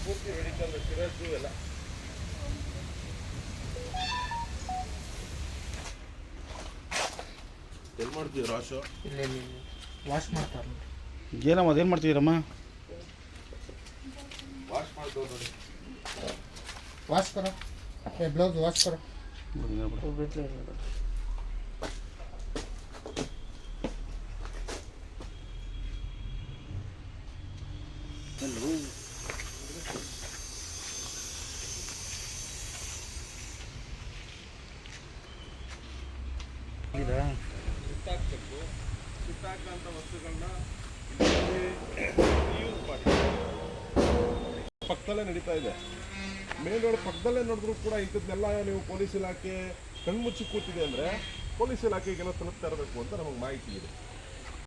ಪೂರ್ತಿ ಮೆಡಿಕಲ್ ಸಿರಸ್ಸು ಎಲ್ಲ ಎಲ್ಲಿ ಮಾಡ್ತೀವಿ ರಾಶು ಇಲ್ಲ ವಾಶ್ ಮಾಡ್ತಾರೆ ಏನಮ್ಮ ಅದೇನು ಮಾಡ್ತಿದ್ದೀರಮ್ಮ? ವಾಶ್ ಮಾಡ್ತೀವಿ ನೋಡಿ. ವಾಶ್ ಕರೋ ಬ್ಲೌಸ್ ವಾಶ್ ಕರೋ ಸುಟ್ಟಾಕಬೇಕು. ಸುಟ್ಟಾಕಂಥ ವಸ್ತುಗಳನ್ನ ಯೂಸ್ ಮಾಡಿ. ಪಕ್ಕದಲ್ಲೇ ನಡೀತಾ ಇದೆ. ಮೇಲ್ ರೋಡ್ ಪಕ್ಕದಲ್ಲೇ ನೋಡಿದ್ರು ಕೂಡ ಇಂಥದ್ದನ್ನೆಲ್ಲ ನೀವು ಪೊಲೀಸ್ ಇಲಾಖೆ ಕಣ್ಮುಚ್ಚಿ ಕೂತಿದೆ ಅಂದರೆ ಪೊಲೀಸ್ ಇಲಾಖೆಗೆಲ್ಲ ತಲುಪ್ತಾ ಇರಬೇಕು ಅಂತ ನಮಗೆ ಮಾಹಿತಿ ಇದೆ.